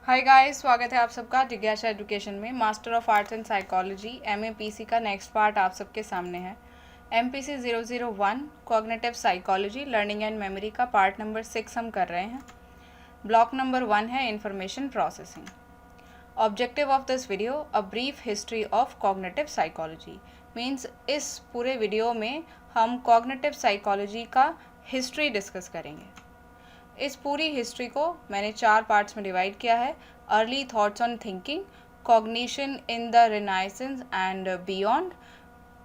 Hi guys, स्वागत है आप सबका जिज्ञासा एजुकेशन में। Master of arts and psychology MAPC का नेक्स्ट पार्ट आप सबके सामने है। MPC 001 cognitive psychology learning and memory का पार्ट नंबर 6 हम कर रहे हैं। ब्लॉक नंबर 1 है information processing. Objective of this video a brief history of cognitive psychology means इस पूरे वीडियो में हम कॉग्निटिव साइकोलॉजी का हिस्ट्री डिस्कस करेंगे। इस पूरी हिस्ट्री को मैंने 4 पार्ट्स में डिवाइड किया है। Early thoughts on thinking, cognition in the renaissance and beyond,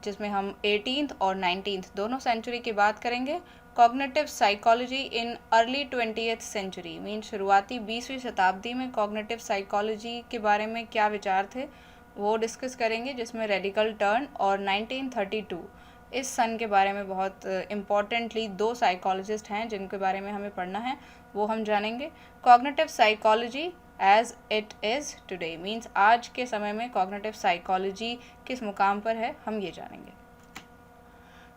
जिसमें हम 18th और 19th दोनों सेंचुरी की बात करेंगे। Cognitive psychology in early 20th century mean शुरुआती 20वीं शताब्दी में कॉग्निटिव साइकोलॉजी के बारे में क्या विचार थे वो डिस्कस करेंगे, जिसमें रेडिकल टर्न और 1932 इस सन के बारे में बहुत इम्पॉर्टेंटली 2 साइकोलॉजिस्ट हैं जिनके बारे में हमें पढ़ना है, वो हम जानेंगे। Cognitive psychology as it is today means आज के समय में कॉग्निटिव साइकोलॉजी किस मुकाम पर है, हम ये जानेंगे।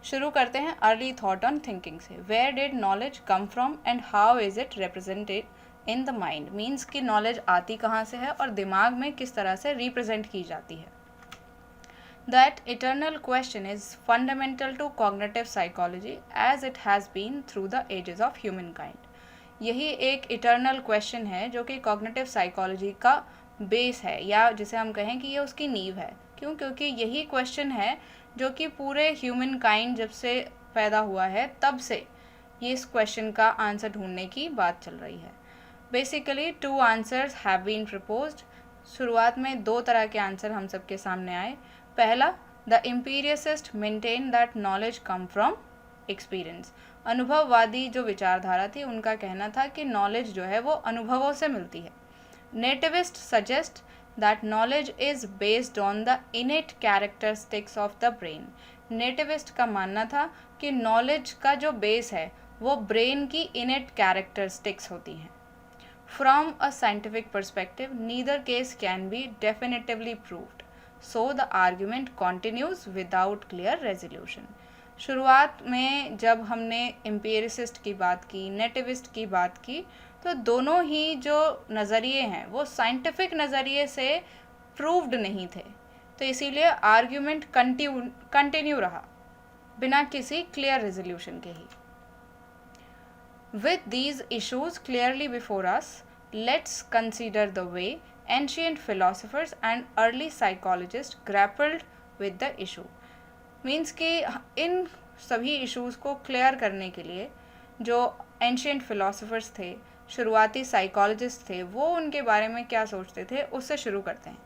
शुरू करते हैं अर्ली थॉट ऑन थिंकिंग से। Where did knowledge come from and how is it represented in the mind means कि नॉलेज आती कहाँ से है और दिमाग में किस तरह से रिप्रेजेंट की जाती है। That eternal question is fundamental to cognitive psychology as it has been through the ages of humankind. यही एक इटर्नल क्वेश्चन है जो कि कॉग्निटिव साइकोलॉजी का बेस है, या जिसे हम कहें कि ये उसकी नींव है। क्यों? क्योंकि यही क्वेश्चन है जो कि पूरे ह्यूमन काइंड जब से पैदा हुआ है तब से ये इस क्वेश्चन का आंसर ढूंढने की बात चल रही है। Basically 2 answers have been proposed. शुरुआत में 2 तरह के आंसर हम सबके सामने आए। पहला, the empiricist maintain that knowledge come from experience. अनुभववादी जो विचारधारा थी उनका कहना था कि नॉलेज जो है वो अनुभवों से मिलती है। Nativist suggest that knowledge is based on the इनेट characteristics of the brain. Nativist का मानना था कि नॉलेज का जो बेस है वो ब्रेन की इनेट कैरेक्टरिस्टिक्स होती हैं। From a scientific perspective neither case can be definitively proved, so the argument continues without clear resolution। शुरुआत में जब हमने एम्पिरिसिस्ट की बात की, नेटिविस्ट की बात की, तो दोनों ही जो नज़रिए हैं वो साइंटिफिक नज़रिए से प्रूव्ड नहीं थे, तो इसीलिए आर्ग्यूमेंट कंटिन्यू रहा बिना किसी क्लियर रेजोल्यूशन के ही। With these issues clearly before us, let's consider the way ancient philosophers and early psychologists grappled with the issue। Means कि इन सभी इश्यूज़ को क्लियर करने के लिए जो एंशियंट फिलोसफर्स थे, शुरुआती साइकोलॉजिस्ट थे, वो उनके बारे में क्या सोचते थे उससे शुरू करते हैं।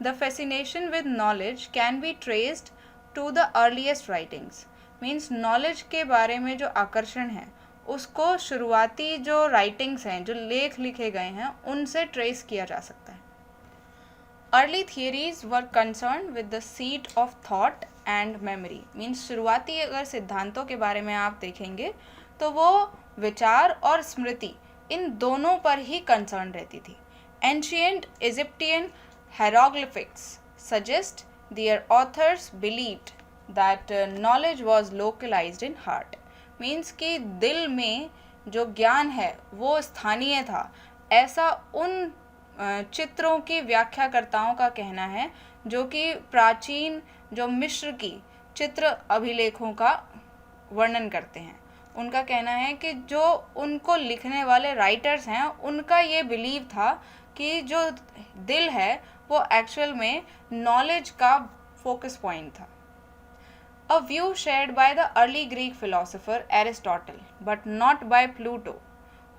The fascination with knowledge can be traced to the earliest writings means knowledge के बारे में जो आकर्षण है उसको शुरुआती जो राइटिंग्स हैं, जो लेख लिखे गए हैं, उनसे ट्रेस किया जा सकता है। Early theories were concern with the seat of thought and memory means शुरुआती अगर सिद्धांतों के बारे में आप देखेंगे तो वो विचार और स्मृति इन दोनों पर ही कंसर्न रहती थी। Ancient Egyptian hieroglyphics suggest their authors believed that knowledge was localised in heart means कि दिल में जो ज्ञान है वो स्थानीय था, ऐसा उन चित्रों की व्याख्याकर्ताओं का कहना है जो कि प्राचीन जो मिस्र की चित्र अभिलेखों का वर्णन करते हैं। उनका कहना है कि जो उनको लिखने वाले राइटर्स हैं उनका ये बिलीव था कि जो दिल है वो एक्चुअल में नॉलेज का फोकस पॉइंट था। A view shared by the early Greek philosopher Aristotle, but not by Plato,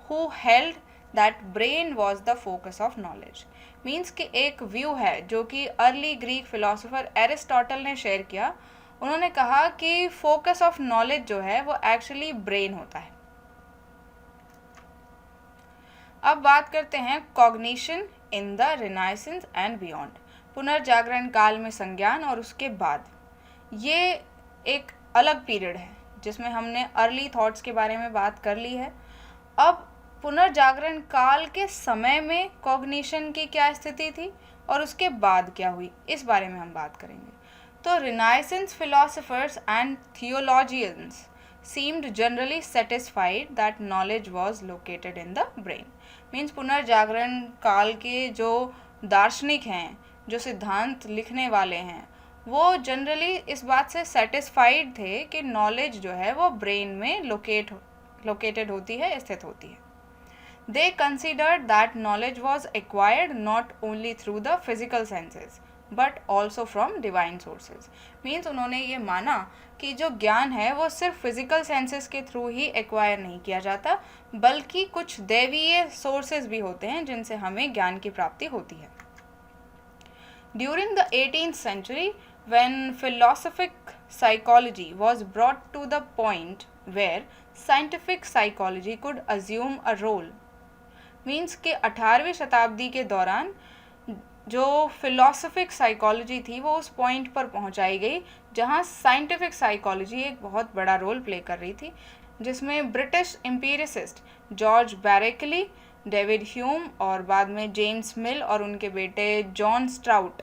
who held that brain was the focus of knowledge। Means कि एक व्यू है जो कि अर्ली ग्रीक फिलोसोफर एरिस्टोटल ने share किया। उन्होंने कहा कि फोकस ऑफ नॉलेज जो है वो एक्चुअली ब्रेन होता है। अब बात करते हैं cognition in the renaissance and beyond, पुनर्जागरण काल में संज्ञान और उसके बाद। ये एक अलग पीरियड है जिसमें हमने अर्ली थॉट्स के बारे में बात कर ली है। अब पुनर्जागरण काल के समय में कॉग्निशन की क्या स्थिति थी और उसके बाद क्या हुई, इस बारे में हम बात करेंगे। तो renaissance philosophers and theologians seemed generally satisfied that knowledge was located in the brain। Means पुनर्जागरण काल के जो दार्शनिक हैं, जो सिद्धांत लिखने वाले हैं, वो जनरली इस बात से सेटिस्फाइड थे कि नॉलेज जो है वो ब्रेन में लोकेटेड होती है, स्थित होती है. They considered that knowledge was acquired not only through the physical senses but also from divine sources. Means उन्होंने ये माना कि जो ज्ञान है वो सिर्फ फिजिकल सेंसेस के थ्रू ही एक्वायर नहीं किया जाता, बल्कि कुछ दैवीय सोर्सेज भी होते हैं जिनसे हमें ज्ञान की प्राप्ति होती है. During the 18th century, when philosophic psychology was brought to the point where scientific psychology could assume a role, means कि 18वीं शताब्दी के दौरान जो फिलोसफिक साइकोलॉजी थी वो उस पॉइंट पर पहुंचाई गई जहां साइंटिफिक साइकोलॉजी एक बहुत बड़ा रोल प्ले कर रही थी, जिसमें ब्रिटिश एम्पिरिसिस्ट जॉर्ज बैरेकली, डेविड ह्यूम और बाद में जेम्स मिल और उनके बेटे जॉन स्ट्राउट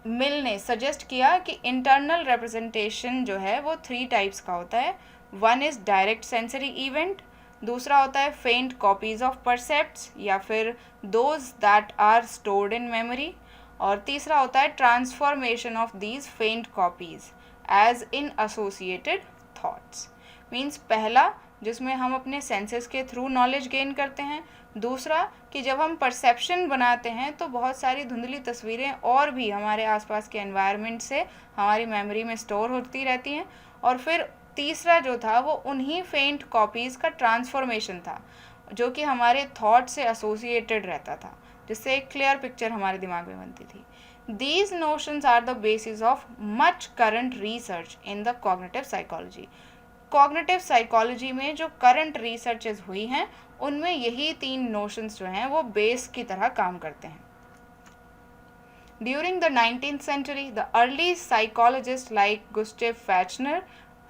मिल ने सजेस्ट किया कि इंटरनल रिप्रेजेंटेशन जो है वो 3 टाइप्स का होता है. One is direct sensory event, दूसरा होता है फेंट कॉपीज ऑफ परसेप्ट्स या फिर those that are stored in memory, और तीसरा होता है transformation of these faint copies as in associated thoughts. Means पहला जिसमें हम अपने सेंसेस के थ्रू नॉलेज गेन करते हैं, दूसरा कि जब हम परसेप्शन बनाते हैं तो बहुत सारी धुंधली तस्वीरें और भी हमारे आसपास के एनवायरनमेंट से हमारी मेमोरी में स्टोर होती रहती हैं, और फिर तीसरा जो था वो उन्हीं फेंट कॉपीज़ का ट्रांसफॉर्मेशन था जो कि हमारे थॉट से एसोसिएटेड रहता था, जिससे एक क्लियर पिक्चर हमारे दिमाग में बनती थी. These notions are the basis of much current research in the cognitive psychology. Cognitive psychology में जो करंट रिसर्चेज हुई हैं उनमें यही 3 नोशंस जो हैं वो बेस की तरह काम करते हैं. During the 19th century, the early psychologists like Gustav Fechner,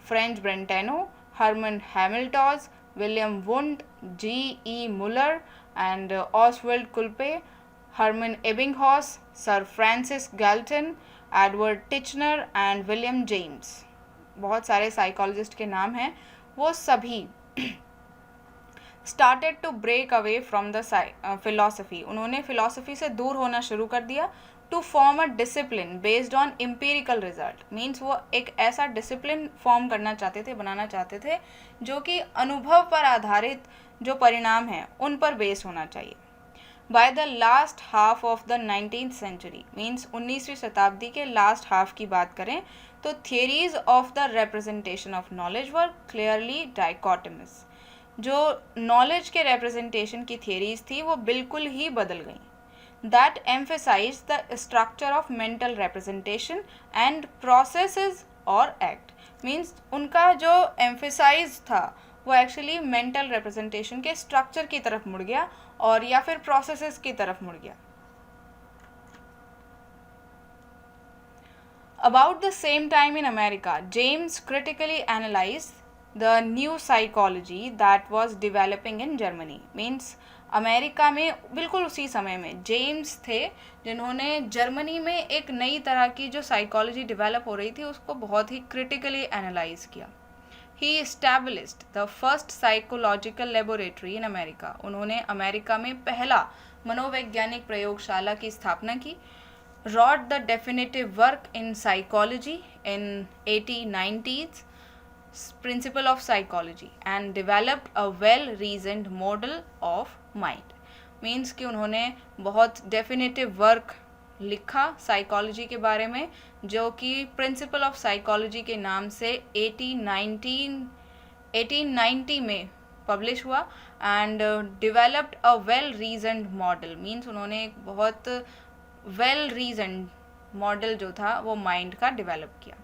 Franz Brentano, Hermann Hamilton, William Wundt, G.E. Muller, and Oswald Kulpe, Hermann Ebbinghaus, Sir Francis Galton, Edward Titchener and William James, बहुत सारे psychologist के नाम हैं, वो सभी started to break away from the philosophy. उन्होंने philosophy से दूर होना शुरू कर दिया to form a discipline based on empirical result. Means वो एक ऐसा डिसिप्लिन फॉर्म करना चाहते थे, बनाना चाहते थे जो कि अनुभव पर आधारित जो परिणाम हैं उन पर बेस्ड होना चाहिए. By the last half of the 19th century, means 19वीं शताब्दी के लास्ट हाफ की बात करें तो theories of the representation of knowledge were clearly dichotomous. जो नॉलेज के रिप्रेजेंटेशन की थियरीज थी वो बिल्कुल ही बदल गई. That emphasized the structure of mental representation and processes or act. Means उनका जो emphasize था वो एक्चुअली मेंटल रिप्रेजेंटेशन के स्ट्रक्चर की तरफ मुड़ गया और या फिर प्रोसेसेस की तरफ मुड़ गया. About the same time in America, James critically analyzed the new psychology that was developing in Germany. Means America में बिल्कुल उसी समय में जेम्स थे जिन्होंने जर्मनी में एक नई तरह की जो साइकोलॉजी डेवलप हो रही थी उसको बहुत ही क्रिटिकली एनालाइज किया. ही established the first psychological laboratory in America. उन्होंने अमेरिका में पहला मनोवैज्ञानिक प्रयोगशाला की स्थापना की. wrote the definitive work in psychology in 1890s, principle of psychology, and developed a well-reasoned model of mind. Means कि उन्होंने बहुत डेफिनेटिव वर्क लिखा साइकोलॉजी के बारे में जो कि प्रिंसिपल ऑफ साइकोलॉजी के नाम से 1890 में पब्लिश हुआ and developed a well reasoned model. Means उन्होंने एक बहुत वेल रीजन्ड मॉडल जो था वो माइंड का डेवलप किया.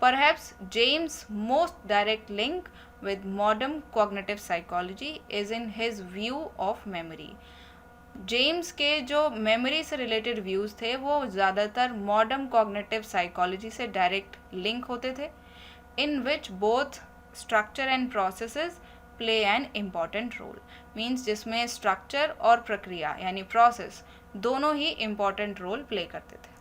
Perhaps James' most direct link with modern cognitive psychology is in his view of memory. James के जो मेमोरी से रिलेटेड व्यूज़ थे वो ज़्यादातर मॉडर्न कॉग्निटिव साइकोलॉजी से डायरेक्ट लिंक होते थे, in which both structure and processes play an important role. Means जिसमें स्ट्रक्चर और प्रक्रिया यानी प्रोसेस दोनों ही इम्पॉर्टेंट रोल प्ले करते थे.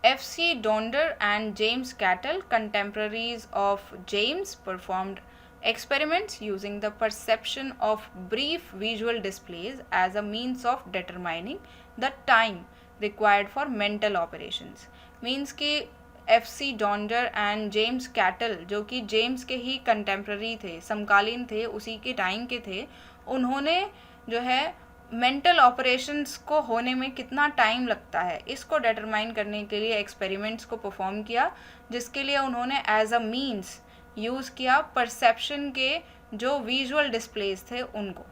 F.C. Donder and James Cattell, contemporaries of James, performed experiments using the perception of brief visual displays as a means of determining the time required for mental operations. Means कि FC डॉन्जर and James cattle, जो कि James के ही contemporary थे, समकालीन थे, उसी के time के थे, उन्होंने जो है मेंटल ऑपरेशंस को होने में कितना टाइम लगता है इसको डिटरमाइन करने के लिए एक्सपेरिमेंट्स को परफॉर्म किया, जिसके लिए उन्होंने एज अ मीन्स यूज़ किया परसेप्शन के जो विजुअल डिस्प्लेस थे उनको.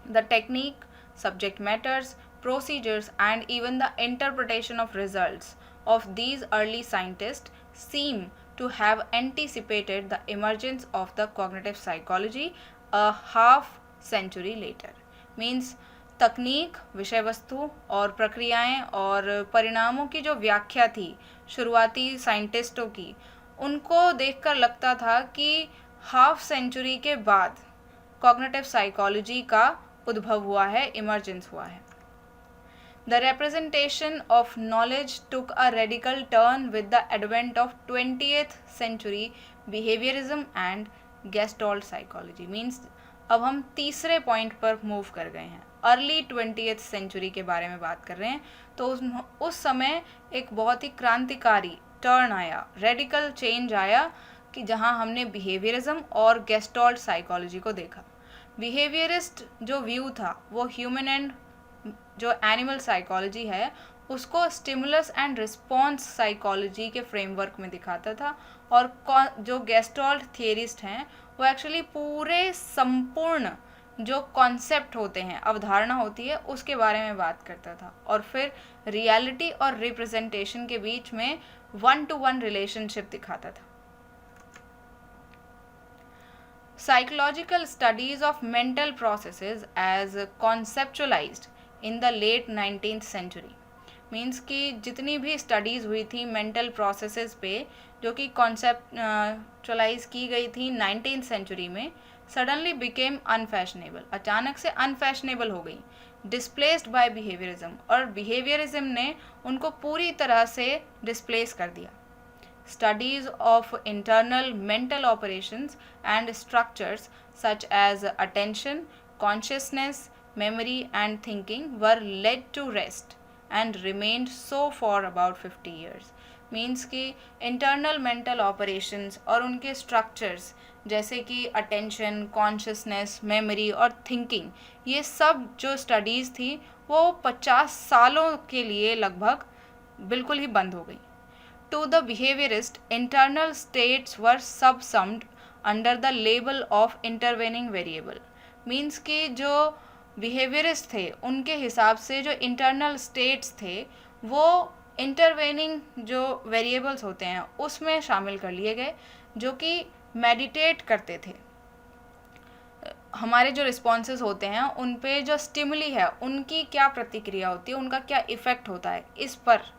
The technique, subject matters, procedures and even the interpretation of results of these early scientists seem to have anticipated the emergence of the cognitive psychology a half century later. Means तकनीक, विषय वस्तु और प्रक्रियाएं और परिणामों की जो व्याख्या थी शुरुआती साइंटिस्टों की, उनको देखकर लगता था कि हाफ सेंचुरी के बाद कॉग्निटिव साइकोलॉजी का उद्भव हुआ है, इमर्जेंस हुआ है. The representation of knowledge took a radical turn with the advent of 20th century behaviorism and Gestalt psychology. Means अब हम तीसरे पॉइंट पर मूव कर गए हैं, अर्ली 20th सेंचुरी के बारे में बात कर रहे हैं. तो उस समय एक बहुत ही क्रांतिकारी टर्न आया, रेडिकल चेंज आया कि जहाँ हमने बिहेवियरिज्म और गेस्टॉल्ट साइकोलॉजी को देखा. बिहेवियरिस्ट जो व्यू था वो ह्यूमन एंड जो एनिमल साइकोलॉजी है उसको स्टिमुलस एंड रिस्पॉन्स साइकोलॉजी के फ्रेमवर्क में दिखाता था, और जो गेस्टॉल्ट थियरिस्ट हैं वो एक्चुअली पूरे संपूर्ण जो कॉन्सेप्ट होते हैं, अवधारणा होती है, उसके बारे में बात करता था, और फिर रियलिटी और रिप्रेजेंटेशन के बीच में 1-to-1 रिलेशनशिप दिखाता था. Psychological studies of mental processes as conceptualized in the late 19th century. Means कि जितनी भी स्टडीज़ हुई थी मेंटल प्रोसेसेस पे जो कि कॉन्सेप्चुअलाइज की गई थी 19th सेंचुरी में, सडनली बिकेम अनफैशनेबल, अचानक से अनफैशनेबल हो गई, डिस्प्लेस्ड बाय बिहेवियरिज्म, और बिहेवियरिज्म ने उनको पूरी तरह से डिस्प्लेस कर दिया. Studies of internal mental operations and structures such as attention, consciousness, memory and thinking were laid to rest and remained so for about 50 years. Means कि internal mental operations और उनके structures जैसे कि attention, consciousness, memory और thinking, ये सब जो studies थी वो 50 सालों के लिए लगभग बिल्कुल ही बंद हो गई. To the behaviorist, internal states were subsumed under the label of intervening variable. Means कि जो behaviorist थे उनके हिसाब से जो internal states थे वो intervening जो variables होते हैं उसमें शामिल कर लिए गए, जो कि meditate करते थे. हमारे जो रिस्पॉन्सेज होते हैं उन पे जो स्टिमुली है उनकी क्या प्रतिक्रिया होती है, उनका क्या इफ़ेक्ट होता है, इस पर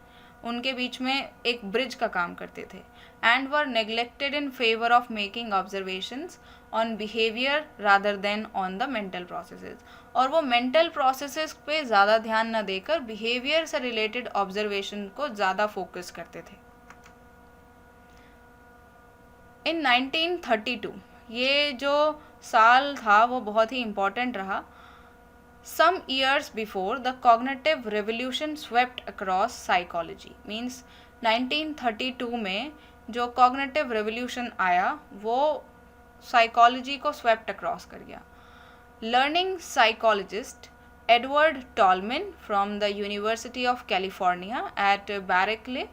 उनके बीच में एक ब्रिज का काम करते थे. And were neglected in favour of making observations on behaviour rather than on the mental processes. और वो मेंटल प्रोसेसेस पे ज़्यादा ध्यान न देकर बिहेवियर से रिलेटेड ऑब्जर्वेशन को ज़्यादा फोकस करते थे. इन 1932 ये जो साल था वो बहुत ही इम्पोर्टेंट रहा. Some years before, the cognitive revolution swept across psychology. Means 1932 में जो cognitive revolution आया वो psychology को swept across कर गया. Learning psychologist Edward Tolman from the University of California at Berkeley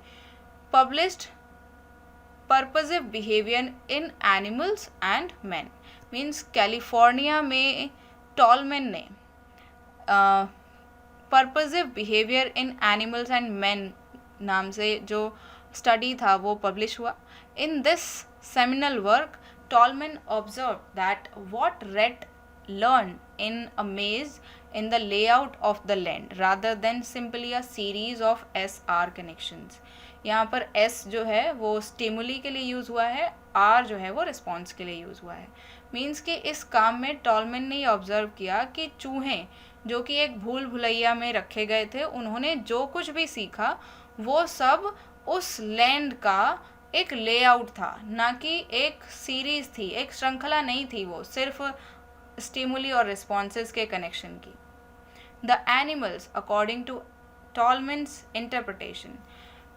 published Purposive Behavior in Animals and Men. Means California में Tolman ने purposive behaviour in animals and man नाम से जो स्टडी था वो पब्लिश हुआ. In this seminal work Tolman observe that what rat learn in a maze in the layout of the land rather than simply a series of SR connections. यहाँ पर S जो है वो स्टिमुली के लिए यूज़ हुआ है, R जो है वो रिस्पॉन्स के लिए यूज़ हुआ है. मीन्स कि इस काम में टॉलमैन ने ये ऑब्ज़र्व किया कि चूहे जो कि एक भूल भुलैया में रखे गए थे, उन्होंने जो कुछ भी सीखा वो सब उस लैंड का एक लेआउट था, ना कि एक सीरीज थी, एक श्रृंखला नहीं थी, वो सिर्फ स्टिमुली और रिस्पॉन्सेस के कनेक्शन की। The animals according to Tolman's interpretation,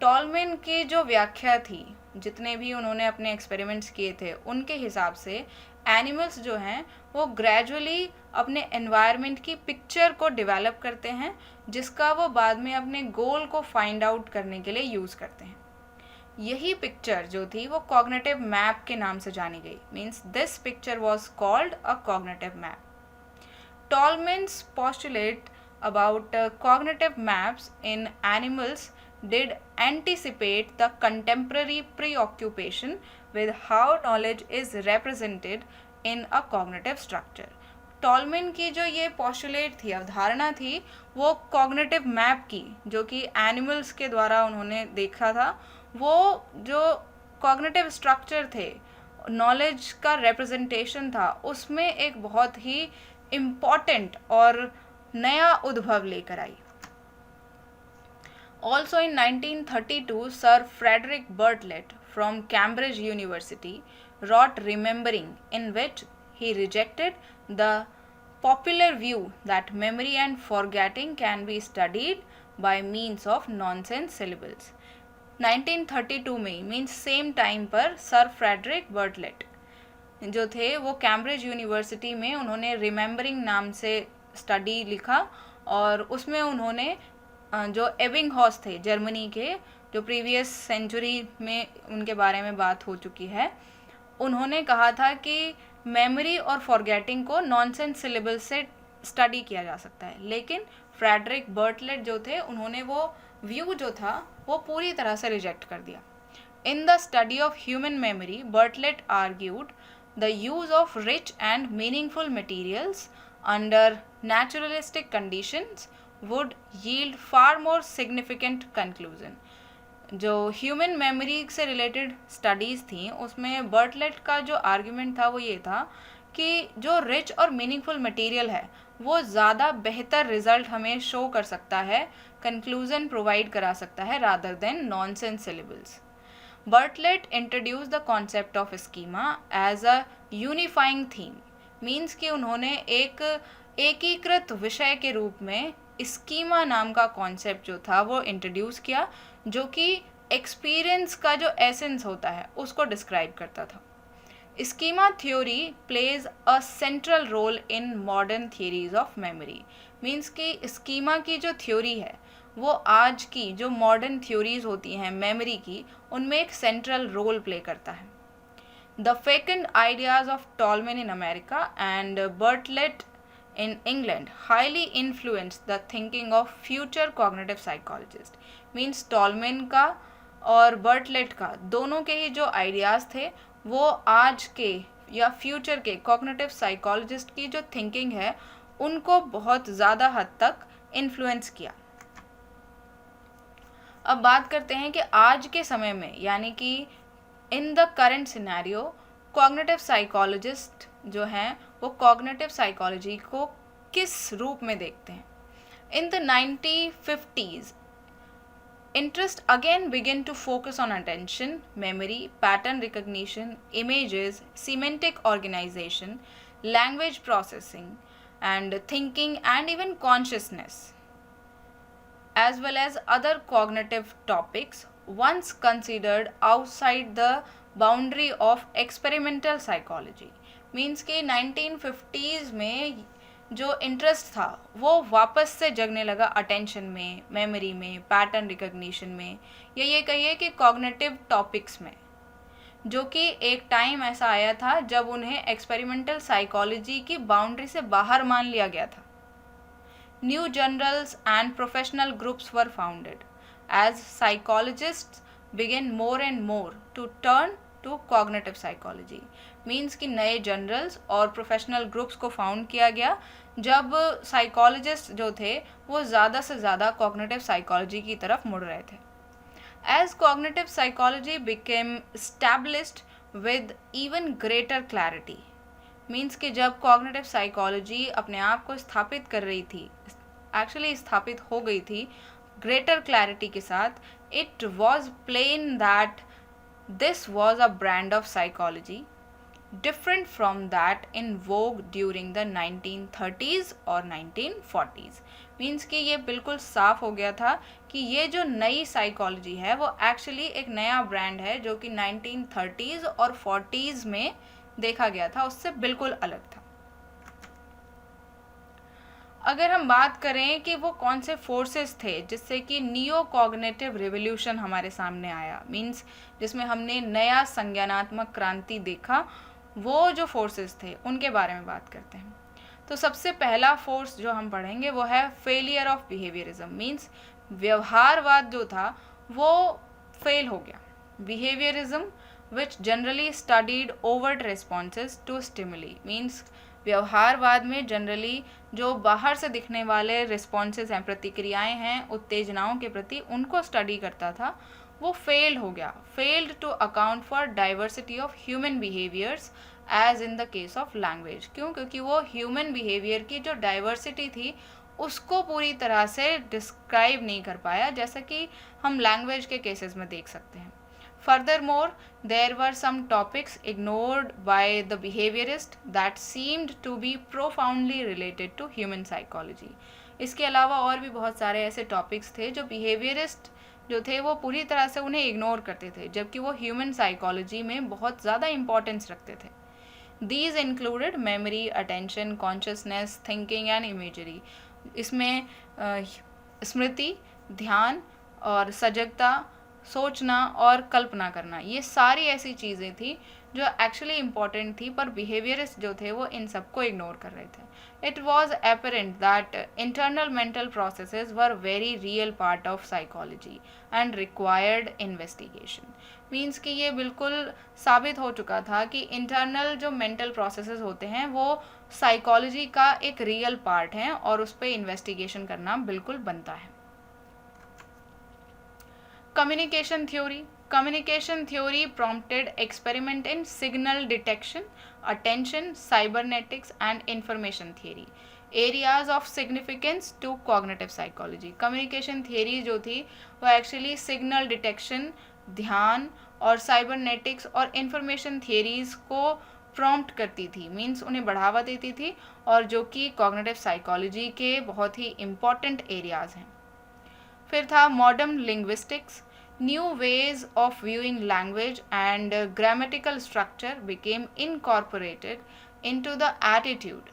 Tolman की जो व्याख्या थी, जितने भी उन्होंने अपने एक्सपेरिमेंट्स किए थे उनके हिसाब से एनिमल्स जो हैं वो ग्रेजुअली अपने एनवायरनमेंट की पिक्चर को डेवलप करते हैं, जिसका वो बाद में अपने गोल को फाइंड आउट करने के लिए यूज़ करते हैं। यही पिक्चर जो थी वो कॉग्निटिव मैप के नाम से जानी गई। Means this picture was called a cognitive map. Tolman's postulate about cognitive maps in animals did anticipate the contemporary preoccupation with how knowledge is represented in a cognitive structure. टॉलमेन की जो ये postulate थी, अवधारणा थी, वो कॉग्निटिव मैप की, जो कि एनिमल्स के द्वारा उन्होंने देखा था, वो जो कॉग्निटिव स्ट्रक्चर थे, नॉलेज का रिप्रेजेंटेशन था, उसमें एक बहुत ही इम्पॉर्टेंट और नया उद्भव लेकर आई। Also in 1932, Sir Frederick Bartlett from Cambridge University wrote Remembering, in which he rejected the popular view that memory and forgetting can be studied by means of nonsense syllables. 1932 में, means same time पर, sir Frederick Bartlett जो थे वो Cambridge university में उन्होंने remembering नाम से study लिखा, और उसमें उन्होंने जो एबिंगहॉस थे जर्मनी के, जो प्रीवियस सेंचुरी में उनके बारे में बात हो चुकी है, उन्होंने कहा था कि मेमोरी और फॉरगेटिंग को नॉनसेंस सिलेबल से स्टडी किया जा सकता है। लेकिन फ्रेडरिक बर्टलेट जो थे, उन्होंने वो व्यू जो था वो पूरी तरह से रिजेक्ट कर दिया। In the study of human memory, Bartlett argued the use of rich and meaningful materials under naturalistic conditions would yield far more significant conclusion. जो ह्यूमन मेमोरी से रिलेटेड स्टडीज़ थी, उसमें बर्टलेट का जो आर्ग्यूमेंट था वो ये था कि जो रिच और मीनिंगफुल मटेरियल है वो ज़्यादा बेहतर रिजल्ट हमें शो कर सकता है, कंक्लूजन प्रोवाइड करा सकता है, rather than nonsense syllables. Bartlett introduced the concept of schema as a unifying theme. Means कि उन्होंने एक एकीकृत विषय के रूप में स्कीमा नाम का कॉन्सेप्ट जो था वो इंट्रोड्यूस किया, जो कि एक्सपीरियंस का जो एसेंस होता है उसको डिस्क्राइब करता था। Schema theory plays a central role in modern theories of memory. Means कि स्कीमा की जो थ्योरी है वो आज की जो मॉडर्न थ्योरीज होती हैं मेमोरी की, उनमें एक सेंट्रल रोल प्ले करता है। The fecund ideas of Tolman in America and Bartlett in England highly influence the thinking of future cognitive psychologist. Means Tolman का और बर्टलेट का दोनों के ही जो आइडियाज़ थे वो आज के या फ्यूचर के कॉग्निटिव साइकोलॉजिस्ट की जो थिंकिंग है उनको बहुत ज़्यादा हद तक इन्फ्लुएंस किया। अब बात करते हैं कि आज के समय में, यानी कि in the current scenario, cognitive psychologist जो हैं वो कॉग्निटिव साइकोलॉजी को किस रूप में देखते हैं। In the 1950s, interest again began to focus on attention, memory, pattern recognition, images, semantic organization, language processing, and thinking, and even consciousness, as well as other cognitive topics once considered outside the boundary of experimental psychology. Means कि 1950s में जो interest था वो वापस से जगने लगा attention में, मेमोरी में, पैटर्न रिकग्निशन में, या ये कहिए कि कॉग्निटिव टॉपिक्स में, जो कि एक टाइम ऐसा आया था जब उन्हें एक्सपेरिमेंटल साइकोलॉजी की बाउंड्री से बाहर मान लिया गया था। New journals and professional groups were founded as psychologists began more and more to turn to cognitive psychology. Means कि नए जर्नल्स और प्रोफेशनल ग्रुप्स को फाउंड किया गया जब साइकोलॉजिस्ट जो थे वो ज़्यादा से ज़्यादा कॉग्निटिव साइकोलॉजी की तरफ मुड़ रहे थे। As cognitive psychology became established with even greater clarity, means कि जब कॉग्निटिव साइकोलॉजी अपने आप को स्थापित कर रही थी, एक्चुअली स्थापित हो गई थी ग्रेटर क्लैरिटी के साथ, it was plain that this was a brand of psychology different from that in vogue during the 1930s और 1940s। मीन्स कि ये बिल्कुल साफ हो गया था कि ये जो नई साइकोलॉजी है वो एक्चुअली एक नया ब्रांड है जो कि 1930s और 40s में देखा गया था, उससे बिल्कुल अलग था। अगर हम बात करें कि वो कौन से फोर्सेस थे जिससे कि नियो कॉग्निटिव रिवोल्यूशन हमारे सामने आया, मीन्स जिसमें हमने नया संज्ञानात्मक क्रांति देखा, वो जो फोर्सेस थे उनके बारे में बात करते हैं। तो सबसे पहला फोर्स जो हम पढ़ेंगे वो है फेलियर ऑफ बिहेवियरिज्म। मीन्स व्यवहारवाद जो था वो फेल हो गया। Behaviourism which generally studied overt responses to stimuli. Means व्यवहारवाद में जनरली जो बाहर से दिखने वाले रिस्पॉन्सेज हैं, प्रतिक्रियाएं हैं उत्तेजनाओं के प्रति, उनको स्टडी करता था, वो फेल हो गया। Failed to account for diversity of human behaviours as in the case of language. क्यों? क्योंकि वो ह्यूमन बिहेवियर की जो डाइवर्सिटी थी उसको पूरी तरह से डिस्क्राइब नहीं कर पाया, जैसा कि हम लैंग्वेज के केसेस में देख सकते हैं। Furthermore, there were some topics ignored by the behaviorist that seemed to be profoundly related to human psychology। इसके अलावा और भी बहुत सारे ऐसे टॉपिक्स थे जो बिहेवियरिस्ट जो थे वो पूरी तरह से उन्हें इग्नोर करते थे, जबकि वो ह्यूमन साइकोलॉजी में बहुत ज़्यादा इंपॉर्टेंस रखते थे। These included memory, attention, consciousness, thinking and imagery। इसमें स्मृति, ध्यान और सजगता, सोचना और कल्पना करना, ये सारी ऐसी चीज़ें थी जो एक्चुअली इम्पॉर्टेंट थी, पर बिहेवियरिस्ट जो थे वो इन सबको इग्नोर कर रहे थे। It was apparent that internal mental processes were very real part of psychology and required investigation. Means कि ये बिल्कुल साबित हो चुका था कि इंटरनल जो मेंटल प्रोसेसेस होते हैं वो साइकोलॉजी का एक रियल पार्ट हैं और उस पर इन्वेस्टिगेशन करना बिल्कुल बनता है। Communication theory. Communication theory prompted experiment in signal detection, attention, cybernetics and information theory, areas of significance to cognitive psychology। Communication theory जो थी वो actually signal detection, ध्यान और cybernetics और information theories को प्रॉम्प्ट करती थी, मीन्स उन्हें बढ़ावा देती थी, और जो कि cognitive psychology के बहुत ही important areas हैं। फिर था modern linguistics. New ways of viewing language and grammatical structure became incorporated into the attitude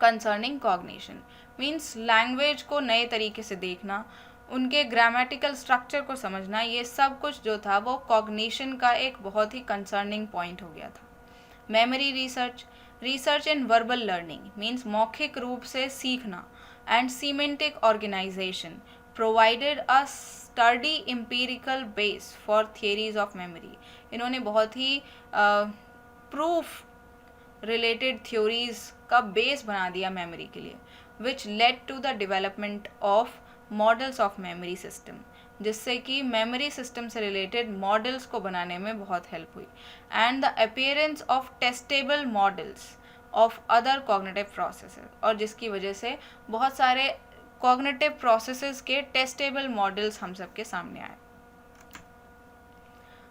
concerning cognition. Means language को नए तरीके से देखना, उनके ग्रामेटिकल स्ट्रक्चर को समझना, ये सब कुछ जो था वो कॉग्निशन का एक बहुत ही कंसर्निंग पॉइंट हो गया था। Memory research, research in verbal learning, means मौखिक रूप से सीखना, and semantic organisation provided a sturdy empirical base for theories of memory। इन्होंने बहुत ही प्रूफ रिलेटेड थ्योरीज का बेस बना दिया मेमोरी के लिए, which led to the development of models of memory system, जिससे कि मेमोरी सिस्टम से रिलेटेड मॉडल्स को बनाने में बहुत हेल्प हुई, and the appearance of testable models of other cognitive processes, और जिसकी वजह से बहुत सारे कॉग्निटिव प्रोसेसेस के टेस्टेबल मॉडल्स हम सबके सामने आए।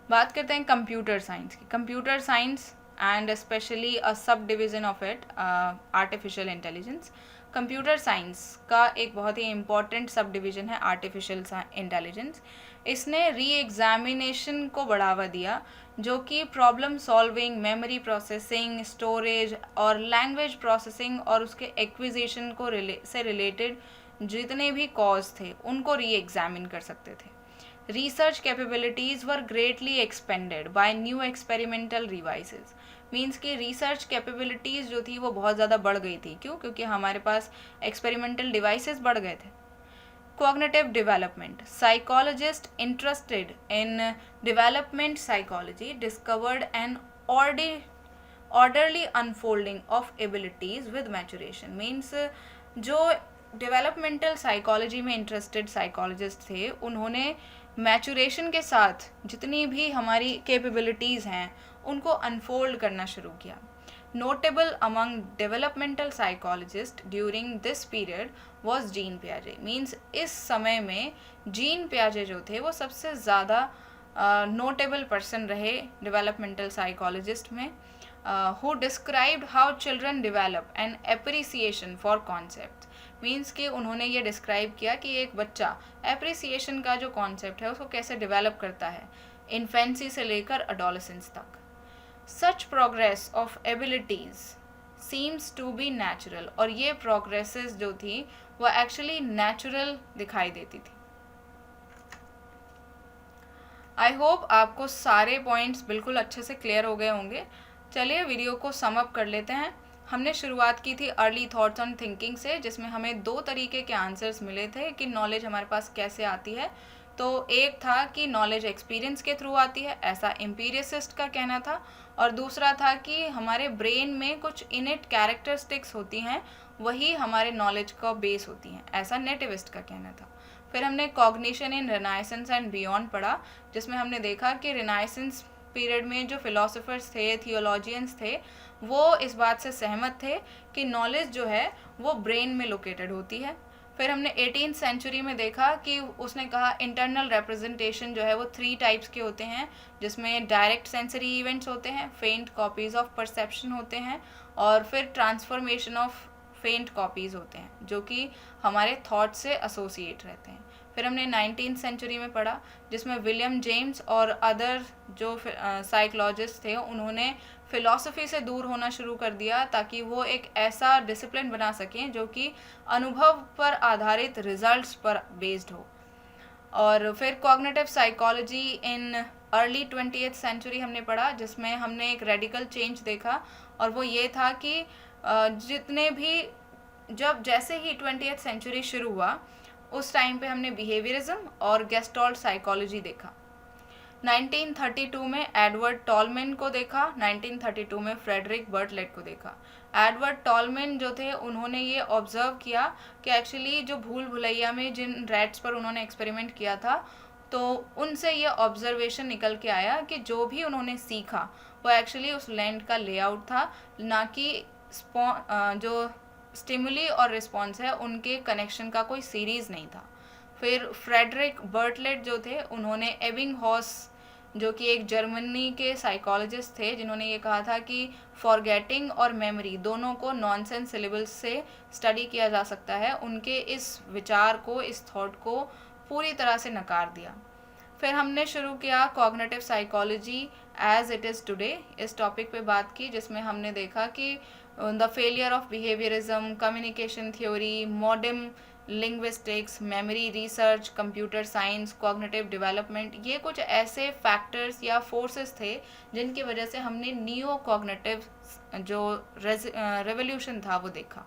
बात करते हैं कंप्यूटर साइंस की। Computer science and specially a sub division of it artificial intelligence. Computer science का एक बहुत ही इम्पॉर्टेंट सब डिवीज़न है आर्टिफिशियल इंटेलिजेंस। इसने री एग्जामिनेशन को बढ़ावा दिया, जो कि problem solving, memory processing, storage और लैंग्वेज प्रोसेसिंग और उसके एक्विजिशन को से रिलेटेड जितने भी कॉज थे उनको री एग्जामिन कर सकते थे। Research capabilities were greatly expanded by new experimental devices. Means कि रिसर्च कैपेबिलिटीज़ जो थी वो बहुत ज़्यादा बढ़ गई थी। क्यों? क्योंकि हमारे पास एक्सपेरिमेंटल डिवाइसेस बढ़ गए थे। Cognitive development. Psychologists interested in development psychology discovered an orderly unfolding of abilities with maturation। Means जो डेवलपमेंटल साइकोलॉजी में इंटरेस्टेड साइकोलॉजिस्ट थे उन्होंने मैचुरेशन के साथ जितनी भी हमारी कैपेबिलिटीज़ हैं उनको अनफोल्ड करना शुरू किया। Notable among developmental psychologists during this period was Jean पियाजे। मीन्स इस समय में जीन पियाजे जो थे वो सबसे ज़्यादा नोटेबल पर्सन रहे डेवलपमेंटल साइकोलॉजिस्ट में, who described how children develop an appreciation for concept. Means कि उन्होंने ये डिस्क्राइब किया कि एक बच्चा एप्रिसिएशन का जो कॉन्सेप्ट है उसको कैसे डेवलप करता है इन्फेंसी से लेकर अडोलेसेंस तक. Such progress of abilities seems to be natural. और ये प्रोग्रेसेस जो थी वो एक्चुअली नेचुरल दिखाई देती थी. आई होप आपको सारे पॉइंट्स बिल्कुल अच्छे से क्लियर हो गए होंगे. चलिए वीडियो को सम अप कर लेते हैं. हमने शुरुआत की थी अर्ली थॉट्स ऑन थिंकिंग से, जिसमें हमें 2 तरीके के आंसर्स मिले थे कि नॉलेज हमारे पास कैसे आती है. तो एक था कि नॉलेज एक्सपीरियंस के थ्रू आती है, ऐसा एम्पीरिसिस्ट का कहना था. और दूसरा था कि हमारे ब्रेन में कुछ इनेट कैरेक्टरिस्टिक्स होती हैं, वही हमारे नॉलेज का बेस होती हैं, ऐसा नेटिविस्ट का कहना था. फिर हमने cognition in renaissance and beyond पढ़ा, जिसमें हमने देखा कि रिनाइसेंस पीरियड में जो फिलोसोफर्स थे, थियोलॉजियंस थे, वो इस बात से सहमत थे कि नॉलेज जो है वो ब्रेन में लोकेटेड होती है. फिर हमने 18th सेंचुरी में देखा कि उसने कहा इंटरनल रिप्रेजेंटेशन जो है वो 3 टाइप्स के होते हैं, जिसमें डायरेक्ट सेंसरी इवेंट्स होते हैं, फेंट कॉपीज़ ऑफ परसेप्शन होते हैं, और फिर ट्रांसफॉर्मेशन ऑफ फेंट कॉपीज़ होते हैं जो कि हमारे थॉट से एसोसिएट रहते हैं. फिर हमने 19th सेंचुरी में पढ़ा, जिसमें विलियम जेम्स और अदर जो साइकोलॉजिस्ट थे उन्होंने फ़िलॉसफी से दूर होना शुरू कर दिया ताकि वो एक ऐसा डिसिप्लिन बना सकें जो कि अनुभव पर आधारित रिजल्ट्स पर बेस्ड हो. और फिर cognitive psychology in early 20th century हमने पढ़ा, जिसमें हमने एक रेडिकल चेंज देखा, और वो ये था कि जितने भी जैसे ही 20th सेंचुरी शुरू हुआ उस टाइम पे हमने बिहेवियरिज्म और गेस्टॉल्ट साइकोलॉजी देखा. 1932 में एडवर्ड टॉलमैन को देखा, 1932 में फ्रेडरिक बर्टलेट को देखा. एडवर्ड टॉलमैन जो थे उन्होंने ये ऑब्जर्व किया कि एक्चुअली जो भूल भुलैया में जिन रैट्स पर उन्होंने एक्सपेरिमेंट किया था, तो उनसे ये ऑब्जर्वेशन निकल के आया कि जो भी उन्होंने सीखा वो एक्चुअली उस लैंड का लेआउट था, ना कि जो स्टिमुली और रिस्पॉन्स है उनके कनेक्शन का कोई सीरीज़ नहीं था. फिर फ्रेडरिक बर्टलेट जो थे उन्होंने एबिंगहॉस, जो कि एक जर्मनी के साइकोलॉजिस्ट थे, जिन्होंने ये कहा था कि फॉरगेटिंग और मेमोरी दोनों को नॉनसेंस सिलेबल्स से स्टडी किया जा सकता है, उनके इस विचार को, इस थॉट को पूरी तरह से नकार दिया. फिर हमने शुरू किया cognitive psychology as it is today, इस टॉपिक पे बात की, जिसमें हमने देखा कि the failure of behaviourism, communication theory, modern linguistics, memory research, computer science, cognitive development, ये कुछ ऐसे फैक्टर्स या फोर्सेस थे जिनकी वजह से हमने नियो कॉग्निटिव जो रेवोल्यूशन था वो देखा.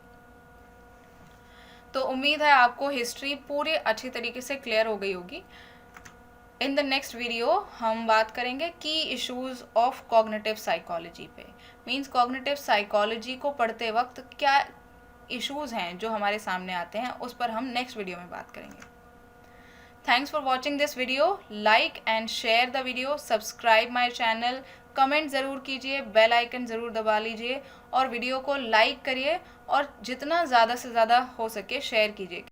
तो उम्मीद है आपको हिस्ट्री पूरी अच्छी तरीके से क्लियर हो गई होगी. इन द नेक्स्ट वीडियो हम बात करेंगे की इश्यूज ऑफ कॉग्निटिव साइकोलॉजी पे. मीन्स कॉग्निटिव साइकोलॉजी को पढ़ते वक्त क्या इश्यूज हैं जो हमारे सामने आते हैं, उस पर हम नेक्स्ट वीडियो में बात करेंगे. Thanks for watching this video. Like and share the video, subscribe my channel, comment ज़रूर कीजिए, बेल आइकन ज़रूर दबा लीजिए, और वीडियो को लाइक करिए और जितना ज़्यादा से ज़्यादा हो सके शेयर कीजिए.